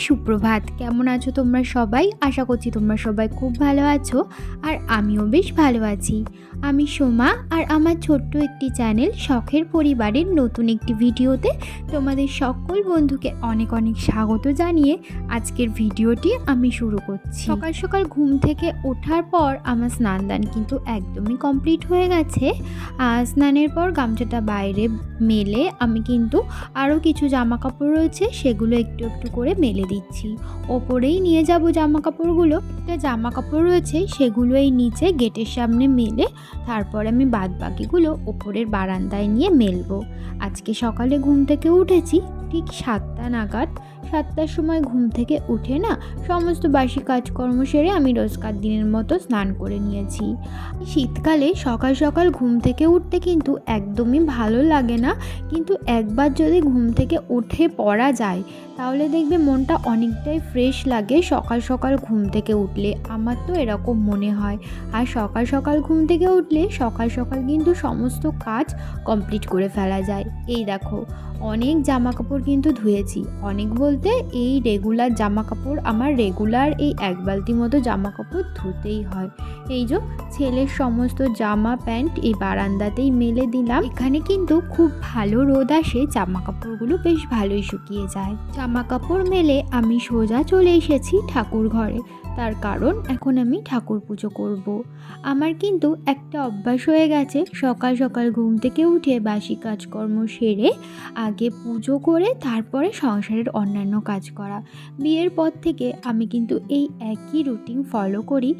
সুপ্রভাত। কেমন আছো তোমরা সবাই? আশা করছি তোমরা সবাই খুব ভালো আছো, আর আমিও বেশ ভালো আছি। আমি সোমা, আর আমার ছোট্ট একটি চ্যানেল শখের পরিবারের নতুন একটি ভিডিওতে তোমাদের সকল বন্ধুকে অনেক অনেক স্বাগত জানিয়ে আজকের ভিডিওটি আমি শুরু করছি। সকাল সকাল ঘুম থেকে ওঠার পর আমার স্নান কিন্তু একদমই কমপ্লিট হয়ে গেছে। স্নানের পর গামছাটা বাইরে মেলে আমি কিন্তু আরও কিছু জামা কাপড় রয়েছে সেগুলো একটু একটু করে মেলে দিচ্ছি। ওপরেই নিয়ে যাব জামা কাপড়গুলো। একটা জামা কাপড় রয়েছে সেগুলো এই নিচে গেটের সামনে মেলে তারপর আমি বাদ বাকিগুলো ওপরের বারান্দায় নিয়ে মেলবো। আজকে সকালে ঘুম থেকে উঠেছি ঠিক 7টা নাগাদ। 7টার সময় ঘুম থেকে উঠে না সমস্ত বাসি কাজকর্ম সেরে আমি রোজকার দিনের মতো স্নান করে নিয়েছি। শীতকালে সকাল সকাল ঘুম থেকে উঠতে কিন্তু একদমই ভালো লাগে না, কিন্তু একবার যদি ঘুম থেকে উঠে পড়া যায় তাহলে দেখবে মনটা অনেকটাই ফ্রেশ লাগে সকাল সকাল ঘুম থেকে উঠলে। আমার তো এরকম মনে হয়। আর সকাল সকাল ঘুম থেকে উঠলে সকাল সকাল কিন্তু সমস্ত কাজ কমপ্লিট করে ফেলা যায়। এই দেখো অনেক জামা কাপড় কিন্তু ধুয়েছি। অনেক বলতে এই রেগুলার জামা কাপড় আমার রেগুলার এই 1 বালতি মতো জামা কাপড় ধুতেই হয়। এই যে ছেলের সমস্ত জামা প্যান্ট এই বারান্দাতেই মেলে দিলাম। এখানে কিন্তু খুব ভালো রোদ আসে, জামা কাপড়গুলো বেশ ভালোই শুকিয়ে যায়। জামা কাপড় মেলে আমি সোজা চলে এসেছি ঠাকুর ঘরে। তার কারণ এখন আমি ঠাকুর পুজো করব। আমার কিন্তু একটা অভ্যাস হয়ে গেছে সকাল সকাল ঘুম থেকে উঠে বাসি কাজকর্ম সেরে আগে পুজো করে তারপরে সংসারের অন্যান্য কাজ করা। বিয়ের পর থেকে আমি কিন্তু এই একই রুটিন ফলো করি।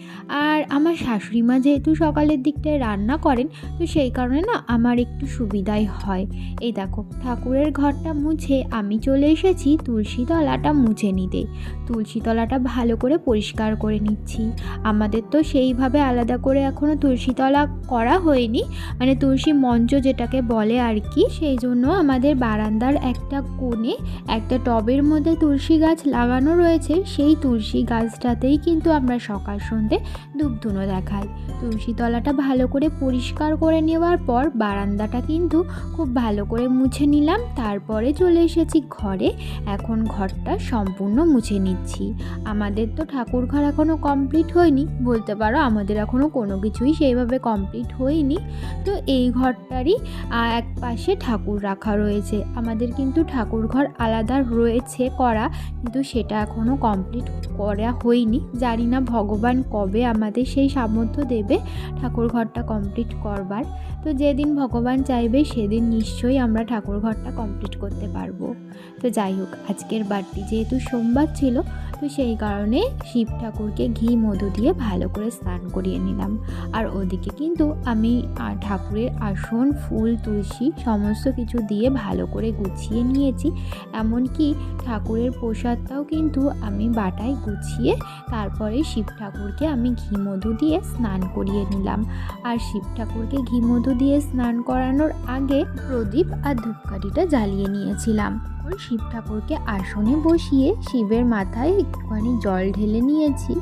আর আমার শাশুড়ি মা যেহেতু সকালের দিকটায় রান্না করেন, তো সেই কারণে না আমার একটু সুবিধাই হয়। এই দেখো ঠাকুরের ঘরটা মুছে আমি চলে এসেছি তুলসী তলাটা মুছে নিতে। তুলসী তলাটা ভালো করে পরিষ্কার করে নিচ্ছি। আমাদের তো সেইভাবে আলাদা করে এখনও তুলসী তলা করা হয়নি, মানে তুলসী মঞ্চ যেটাকে বলে আর কি। সেই জন্য আমাদের বারান্দার একটা কোণে একটা টবের মধ্যে তুলসী গাছ লাগানো রয়েছে। সেই তুলসী গাছটাতেই কিন্তু আমরা সকাল সন্ধ্যে ধূপধুনো দেখাই। তুলসী তলাটা ভালো করে পরিষ্কার করে নেওয়ার পর বারান্দাটা কিন্তু খুব ভালো করে মুছে নিলাম। তারপরে চলে এসেছি ঘরে। এখন ঘরটা সম্পূর্ণ মুছে নিচ্ছি। আমাদের তো ঠাকুর ঘর এখনও কমপ্লিট হয়নি, বলতে পারো আমাদের এখনও কোনো কিছুই সেইভাবে কমপ্লিট হয়নি। তো এই ঘরটারই এক পাশে ঠাকুর রাখা রয়েছে। আমাদের কিন্তু ঠাকুর ঘর আলাদা রয়েছে করা, কিন্তু সেটা এখনও কমপ্লিট করা হয়নি। জানি না ভগবান কবে আমাদের সেই সামর্থ্য দেবে ঠাকুর ঘরটা কমপ্লিট করবার। তো যেদিন ভগবান চাইবে সেদিন নিশ্চয়ই আমরা ঠাকুর ঘরটা কমপ্লিট করতে পারবো। তো যাই হোক, আজকের বারটি যেহেতু সোমবার ছিল, তো সেই কারণে শিব ঠাকুরকে ঘি মধু দিয়ে ভালো করে স্নান করিয়ে নিলাম। আর ওদিকে কিন্তু আমি ঠাকুরের আসন, ফুল, তুলসী সমস্ত কিছু দিয়ে ভালো করে গুছিয়ে নিয়েছি। এমনকি ঠাকুরের প্রসাদটাও কিন্তু আমি বাটায় গুছিয়ে তারপরে শিব ঠাকুরকে আমি ঘি মধু দিয়ে স্নান করিয়ে নিলাম। আর শিব ঠাকুরকে ঘি মধু দিয়ে স্নান করানোর আগে প্রদীপ আর ধূপকাঠিটা জ্বালিয়ে নিয়েছিলাম। শিব ঠাকুরকে আসনে বসিয়ে শিবের মাথায় একটুখানি জল ঢেলে নিয়েছি।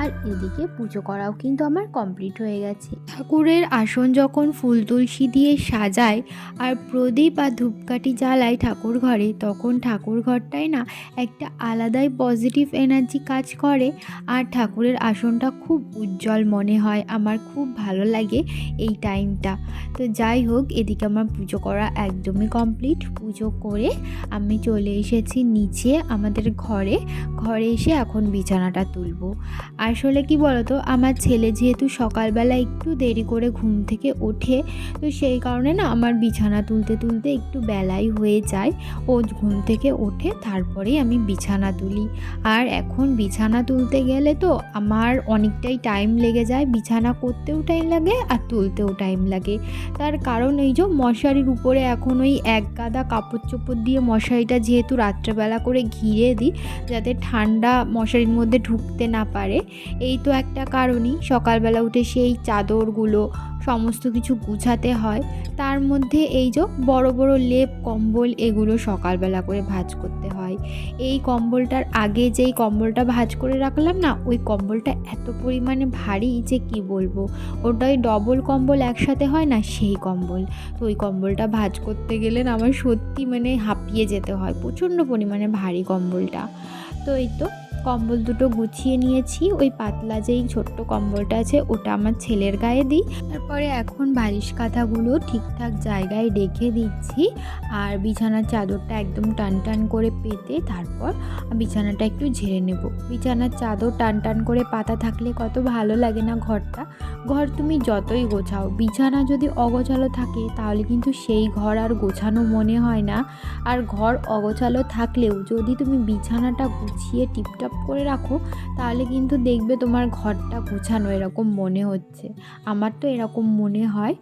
আর এদিকে পুজো করাও কিন্তু আমার কমপ্লিট হয়ে গেছে। ঠাকুরের আসন যখন ফুল তুলসী দিয়ে সাজায় আর প্রদীপ আর ধূপকাঠি জ্বালায় ঠাকুর ঘরে, তখন ঠাকুর ঘরটায় না একটা আলাদাই পজিটিভ এনার্জি কাজ করে। আর ঠাকুরের আসনটা খুব উজ্জ্বল মনে হয়। আমার খুব ভালো লাগে এই টাইমটা। তো যাই হোক, এদিকে আমার পুজো করা একদমই কমপ্লিট। পুজো করে আমি চলে এসেছি নিচে আমাদের ঘরে এসে এখন বিছানাটা তুলবো। আসলে কি বলতো, আমার ছেলে যেহেতু সকালবেলা একটু দেরি করে ঘুম থেকে ওঠে, তো সেই কারণে না আমার বিছানা তুলতে তুলতে একটু বেলাই হয়ে যায়। ও ঘুম থেকে ওঠে তারপরেই আমি বিছানা তুলি। আর এখন বিছানা তুলতে গেলে তো আমার অনেকটাই টাইম লেগে যায়। বিছানা করতেও টাইম লাগে আর তুলতেও টাইম লাগে। তার কারণ এই যে মশারির উপরে এখন ওই এক গাদা কাপড় চোপড় দিয়ে মশারিটা যেহেতু রাত্রেবেলা করে ঘিরে দিই যাতে ঠান্ডা মশারির মধ্যে ঢুকতে না পারে, এই তো একটা কারণই। সকালবেলা উঠে সেই চাদরগুলো সমস্ত কিছু গুছাতে হয়। তার মধ্যে এই যে বড় বড় লেপ কম্বল এগুলো সকালবেলা করে ভাঁজ করতে হয়। এই কম্বলটার আগে যেই কম্বলটা ভাঁজ করে রাখলাম না, ওই কম্বলটা এত পরিমাণে ভারী যে কি বলবো। ওটা ওই ডবল কম্বল একসাথে হয় না, সেই কম্বল। তো ওই কম্বলটা ভাঁজ করতে গেলে না আমার সত্যি মানে হাঁপিয়ে যেতে হয়, প্রচণ্ড পরিমাণে ভারী কম্বলটা। তো এই তো কম্বল দুটো গুছিয়ে নিয়েছি। ওই পাতলা যেই ছোট্ট কম্বলটা আছে ওটা আমার ছেলের গায়ে দিই। তারপরে এখন বালিশ কাঁথাগুলো ঠিকঠাক জায়গায় রেখে দিচ্ছি, আর বিছানার চাদরটা একদম টান টান করে পেতে তারপর বিছানাটা একটু ঝেড়ে নেব। বিছানার চাদর টান টান করে পাতা থাকলে কত ভালো লাগে না ঘরটা। ঘর তুমি যতই গোছাও, বিছানা যদি অগোছালো থাকে তাহলে কিন্তু সেই ঘর আর গোছানো মনে হয় না। আর ঘর অগোছালো থাকলেও যদি তুমি বিছানাটা গুছিয়ে টিপটপ করে রাখো তাহলে কিন্তু দেখবে তোমার ঘরটা গোছানো এরকম মনে হচ্ছে। আমার তো এরকম মনে হয়।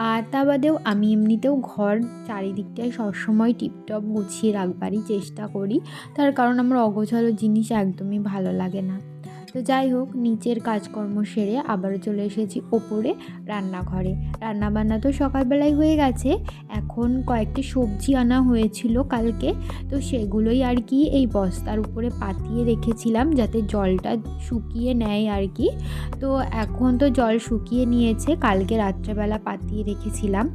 আর তা বাদেও আমি এমনিতেও ঘর চারিদিকটায় সবসময় টিপটপ গুছিয়ে রাখবারই চেষ্টা করি, তার কারণ আমার অগোছালো জিনিস একদমই ভালো লাগে না। তো যাই হোক, নিচের কাজকর্ম সেরে আবারও চলে এসেছি ওপরে রান্নাঘরে। রান্নাবান্না তো সকালবেলায় হয়ে গেছে। এখন কয়েকটি সবজি আনা হয়েছিল কালকে, তো সেগুলোই আর কি এই বস্তার উপরে পাতিয়ে রেখেছিলাম যাতে জলটা শুকিয়ে নেয় আর কি। তো এখন তো জল শুকিয়ে নিয়েছে, কালকে রাত্রেবেলা পাতিয়ে রেখেছিলাম।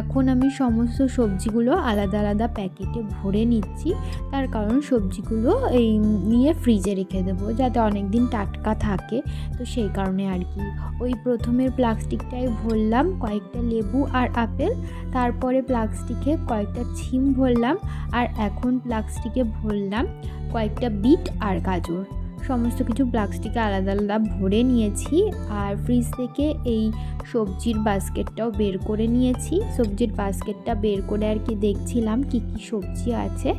এখন আমি সমস্ত সবজিগুলো আলাদা আলাদা প্যাকেটে ভরে নিচ্ছি, তার কারণ সবজিগুলো এই নিয়ে ফ্রিজে রেখে দেবো যাতে অনেক দিন টাটকা থাকে। তো সেই কারণে আর কি ওই প্রথমের প্লাস্টিকটায় ভরলাম কয়েকটা লেবু আর আপেল, তারপরে প্লাস্টিকে কয়েকটা ছিম ভরলাম, আর এখন প্লাস্টিকে ভরলাম কয়েকটা বিট আর গাজর। সমস্ত কিছু প্লাস্টিকে আলাদা আলাদা ভরে নিয়েছি। আর ফ্রিজ থেকে এই সবজির বাস্কেটটাও বের করে নিয়েছি। সবজির বাস্কেটটা বের করে আর কি দেখছিলাম কি কি সবজি আছে।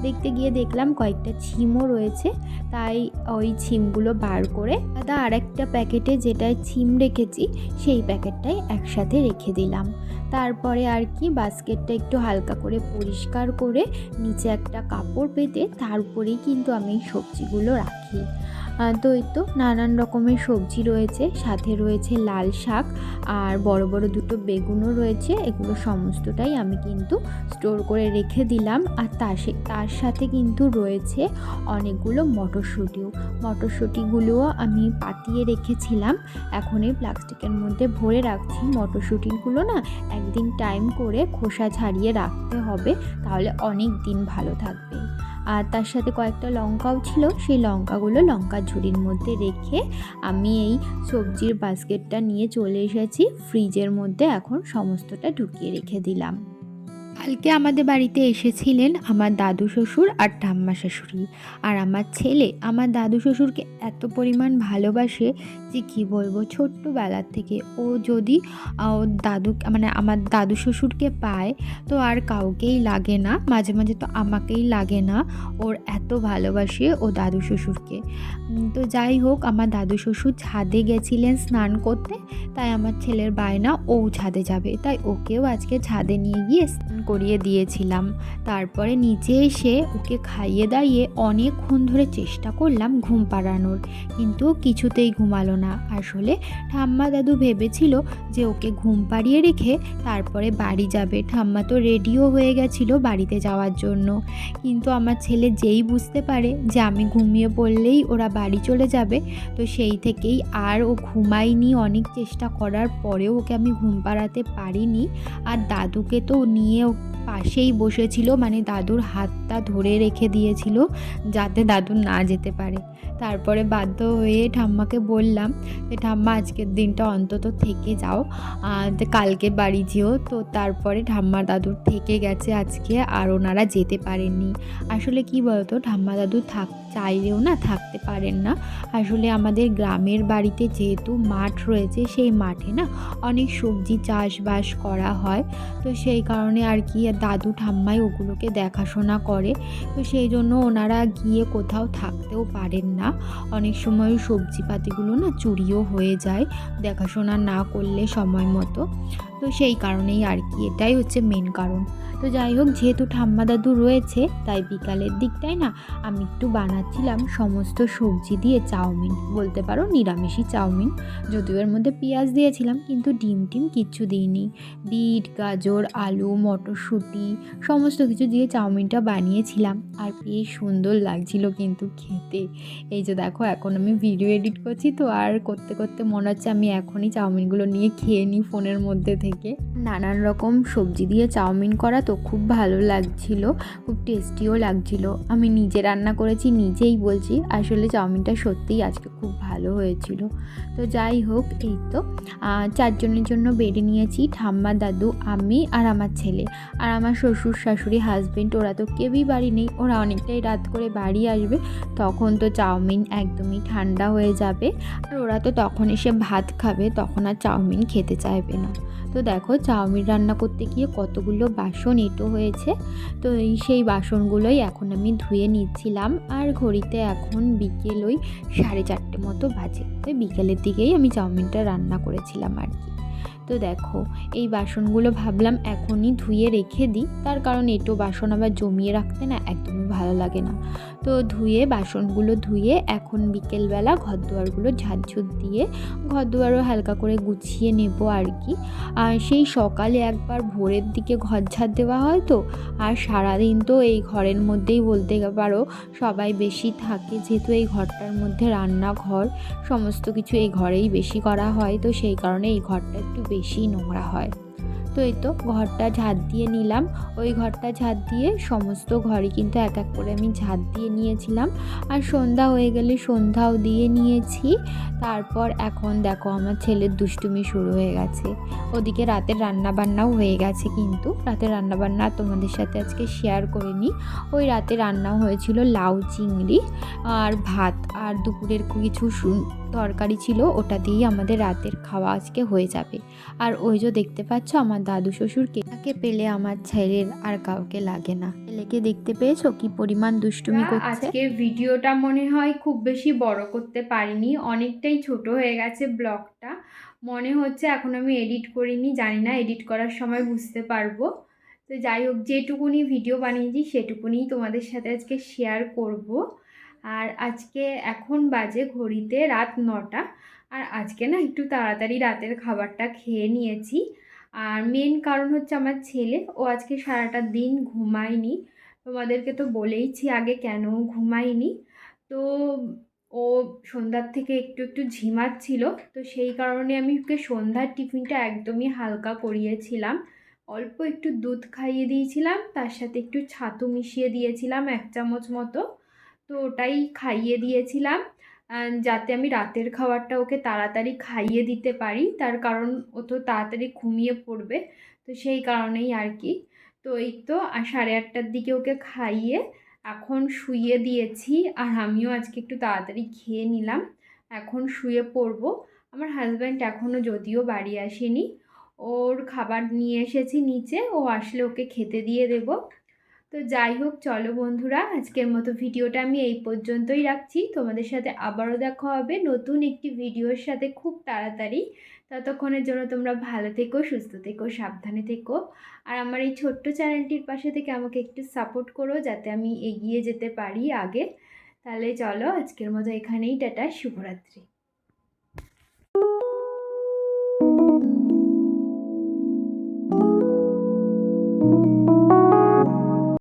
দেখতে গিয়ে দেখলাম কয়েকটা ছিমও রয়েছে, তাই ওই ছিমগুলো বার করে আর একটা প্যাকেটে যেটায় ছিম রেখেছি সেই প্যাকেটটাই একসাথে রেখে দিলাম। তারপরে আর কি বাস্কেটটা একটু হালকা করে পরিষ্কার করে নিচে একটা কাপড় পেতে তার উপরেই কিন্তু আমি এই সবজিগুলো রাখি। তো এই তো নানান রকমের সবজি রয়েছে, সাথে রয়েছে লাল শাক আর বড় বড় দুটো বেগুনও রয়েছে। এগুলো সমস্তটাই আমি কিন্তু স্টোর করে রেখে দিলাম। আর তার সাথে কিন্তু রয়েছে অনেকগুলো মটরশুঁটিগুলোও আমি পাতিয়ে রেখেছিলাম। এখন এই প্লাস্টিকের মধ্যে ভরে রাখছি। মটরশুঁটিগুলো না একদিন টাইম করে খোসা ছাড়িয়ে রাখতে হবে, তাহলে অনেক দিন ভালো থাকবে। আর তার সাথে কয়েকটা লঙ্কাও ছিল, সেই লঙ্কাগুলো লঙ্কার ঝুড়ির মধ্যে রেখে আমি এই সবজির বাস্কেটটা নিয়ে চলে এসেছি ফ্রিজের মধ্যে। এখন সমস্তটা ঢুকিয়ে রেখে দিলাম। কালকে আমাদের বাড়িতে এসেছিলেন আমার দাদু শ্বশুর আর ঠাম্মা শাশুড়ি। আর আমার ছেলে আমার দাদু শ্বশুরকে এত পরিমাণ ভালোবাসে যে কী বলবো, ছোট্টবেলার থেকে ও যদি আমার দাদু শ্বশুরকে পায় তো আর কাউকেই লাগে না, মাঝে মাঝে তো আমাকেই লাগে না, ওর এত ভালোবাসে ও দাদু শ্বশুরকে। তো যাই হোক, আমার দাদু শ্বশুর ছাদে গেছিলেন স্নান করতে, তাই আমার ছেলের বায়না ও ছাদে যাবে, তাই ওকেও আজকে ছাদে নিয়ে গিয়ে স্নান করিয়ে দিয়েছিলাম। তারপরে নিচে এসে ওকে খাইয়ে দাইয়ে অনেকক্ষণ ধরে চেষ্টা করলাম ঘুম পাড়ানোর, কিন্তু কিছুতেই ঘুমালো না। আসলে ঠাম্মা দাদু ভেবেছিল যে ওকে ঘুম পাড়িয়ে রেখে তারপরে বাড়ি যাবে। ঠাম্মা তো রেডিও হয়ে গেছিলো বাড়িতে যাওয়ার জন্য, কিন্তু আমার ছেলে যেই বুঝতে পারে যে আমি ঘুমিয়ে পড়লেই ওরা বাড়ি চলে যাবে, তো সেই থেকেই আর ও ঘুমায়নি। অনেক চেষ্টা করার পরেও ওকে আমি ঘুম পাড়াতে পারিনি। আর দাদুকে তো নিয়ে পাশেই বসেছিল, মানে দাদুর হাতটা ধরে রেখে দিয়েছিল যাতে দাদু না যেতে পারে। তারপরে বাধ্য হয়ে ঠাম্মাকে বললাম যে ঠাম্মা আজকের দিনটা অন্তত থেকে যাও, কালকে বাড়ি যেও। তো তারপরে ঠাম্মা দাদুর থেকে গেছে আজকে, আর ওনারা যেতে পারেননি। আসলে কি বলতো, ঠাম্মা দাদু চাইলেও না থাকতে পারেন না। আসলে আমাদের গ্রামের বাড়িতে যেহেতু মাঠ রয়েছে, সেই মাঠে না অনেক সবজি চাষবাস করা হয়, তো সেই কারণে আর কি দাদু ঠাম্মাই ওগুলোকে দেখাশোনা করে। তো সেই জন্য ওনারা গিয়ে কোথাও থাকতেও পারেন না। অনেক সময় সবজিপাতিগুলো না চুরিও হয়ে যায় দেখাশোনা না করলে সময় মতো। তো সেই কারণেই আর কি, এটাই হচ্ছে মেন কারণ। তো যাই হোক, যেহেতু ঠাম্মা দাদু রয়েছে তাই বিকালের দিকটায় না আমি একটু বানাচ্ছিলাম সমস্ত সবজি দিয়ে চাউমিন, বলতে পারো নিরামিষি চাউমিন। যদিও এর মধ্যে পেঁয়াজ দিয়েছিলাম কিন্তু ডিম কিচ্ছু দিইনি। বিট, গাজর, আলু, মটরশুঁটি সমস্ত কিছু দিয়ে চাউমিনটা বানিয়েছিলাম, আর বেশ সুন্দর লাগছিল কিন্তু খেতে। এই যে দেখো, এখন আমি ভিডিও এডিট করছি, তো আর করতে করতে মনে হচ্ছে আমি এখনই চাউমিনগুলো নিয়ে খেয়ে নিই ফোনের মধ্যে থেকে। থেকে। নানান রকম সবজি দিয়ে চাউমিন করা তো খুব ভালো লাগছিল, খুব টেস্টিও লাগছিল। আমি নিজে রান্না করেছি, নিজেই বলছি, আসলে চাউমিনটা সত্যিই আজকে খুব ভালো হয়েছিল। তো যাই হোক, এই তো 4 জনের জন্য বেড়ে নিয়েছি, ঠাম্মা, দাদু, আমি আর আমার ছেলে আর আমার শ্বশুর শাশুড়ি, হাজব্যান্ড। ওরা তো কেউই বাড়ি নেই, ওরা অনেকটাই রাত করে বাড়ি আসবে, তখন তো চাউমিন একদমই ঠান্ডা হয়ে যাবে আর ওরা তো তখন এসে ভাত খাবে, তখন আর চাউমিন খেতে চাইবে না। তো দেখো, চাউমিন রান্না করতে গিয়ে কতগুলো বাসন এঁটো হয়েছে। তো সেই বাসনগুলোই এখন আমি ধুয়ে নিচ্ছিলাম। আর ঘড়িতে এখন বিকেল ওই 4:30 মতো বাজে। ওই বিকেলের দিকেই আমি চাউমিনটা রান্না করেছিলাম আর কি। তো দেখো, এই বাসনগুলো ভাবলাম এখনই ধুয়ে রেখে দিই, তার কারণ এঁটো বাসন আবার জমিয়ে রাখতে না একদমই ভালো লাগে না। তো বাসনগুলো ধুয়ে এখন বিকেলবেলা ঘরদুয়ারগুলো ঝাড়ঝুট দিয়ে ঘরদুয়ারও হালকা করে গুছিয়ে নেব আর কি। আর সেই সকালে একবার ভোরের দিকে ঘর ঝাড় দেওয়া হয় তো, আর সারাদিন তো এই ঘরের মধ্যেই বলতে পারো সবাই বেশি থাকে, যেহেতু এই ঘরটার মধ্যে রান্নাঘর, সমস্ত কিছু এই ঘরেই বেশি করা হয়, তো সেই কারণে এই ঘরটা একটু বেশি নোংরা হয়। তো এই তো ঘরটা ঝাড় দিয়ে নিলাম। ওই ঘরটা ঝাড় দিয়ে সমস্ত ঘরই কিন্তু এক এক করে আমি ঝাড় দিয়ে নিয়েছিলাম। আর সন্ধ্যা হয়ে গেলে সন্ধ্যাও দিয়ে নিয়েছি। তারপর এখন দেখো, আমার ছেলের দুষ্টুমি শুরু হয়ে গেছে। ওদিকে রাতের রান্নাবান্নাও হয়ে গেছে, কিন্তু রাতের রান্নাবান্না তোমাদের সাথে আজকে শেয়ার করিনি। ওই রাতে রান্নাও হয়েছিল লাউ চিংড়ি আর ভাত, আর দুপুরের কিছু তরকারি ছিল, ওটা দিয়েই আমাদের রাতের খাওয়া আজকে হয়ে যাবে। আর ওই যে দেখতে পাচ্ছ, আমার দাদু শ্বশুরকে তাকে পেলে আমার ছেলের আর কাউকে লাগে না। ছেলেকে দেখতে পেয়েছো কি পরিমাণ দুষ্টুমি করছে। আজকে ভিডিওটা মনে হয় খুব বেশি বড় করতে পারিনি, অনেকটাই ছোট হয়ে গেছে ব্লগটা মনে হচ্ছে। এখন আমি এডিট করিনি, জানি না এডিট করার সময় বুঝতে পারবো। তো যাই হোক, যেটুকুনি ভিডিও বানিয়েছি সেটুকুনি তোমাদের সাথে আজকে শেয়ার করব। আর আজকে এখন বাজে ঘড়িতে রাত 9টা। আর আজকে না একটু তাড়াতাড়ি রাতের খাবারটা খেয়ে নিয়েছি। আর মেন কারণ হচ্ছে আমার ছেলে, ও আজকে সারাটা দিন ঘুমায়নি। তোমাদেরকে তো বলেইছি আগে কেন ঘুমায়নি। তো ও সন্ধ্যার থেকে একটু একটু ঝিমাচ্ছিল, তো সেই কারণে আমি ওকে সন্ধ্যার টিফিনটা একদমই হালকা করিয়েছিলাম। অল্প একটু দুধ খাইয়ে দিয়েছিলাম, তার সাথে একটু ছাতু মিশিয়ে দিয়েছিলাম 1 চামচ মতো। তো ওটাই খাইয়ে দিয়েছিলাম, যাতে আমি রাতের খাবারটা ওকে তাড়াতাড়ি খাইয়ে দিতে পারি, তার কারণ ও তো তাড়াতাড়ি ঘুমিয়ে পড়বে, তো সেই কারণেই আর কি। তো এই তো 8:30টার দিকে ওকে খাইয়ে এখন শুইয়ে দিয়েছি। আর আমিও আজকে একটু তাড়াতাড়ি খেয়ে নিলাম, এখন শুয়ে পড়বো। আমার হাজব্যান্ড এখনও যদিও বাড়ি আসেনি, ওর খাবার নিয়ে এসেছি নিচে, ও আসলে ওকে খেতে দিয়ে দেবো। তো যাই হোক, চলো বন্ধুরা, আজকের মতো ভিডিওটা আমি এই পর্যন্তই রাখছি। তোমাদের সাথে আবারও দেখা হবে নতুন একটি ভিডিওর সাথে খুব তাড়াতাড়ি। ততক্ষণের জন্য তোমরা ভালো থেকো, সুস্থ থেকো, সাবধানে থেকো। আর আমার এই ছোট্ট চ্যানেলটির পাশে থেকে আমাকে একটু সাপোর্ট করো, যাতে আমি এগিয়ে যেতে পারি আগে। তাহলে চলো, আজকের মতো এখানেই টাটা, শুভরাত্রি।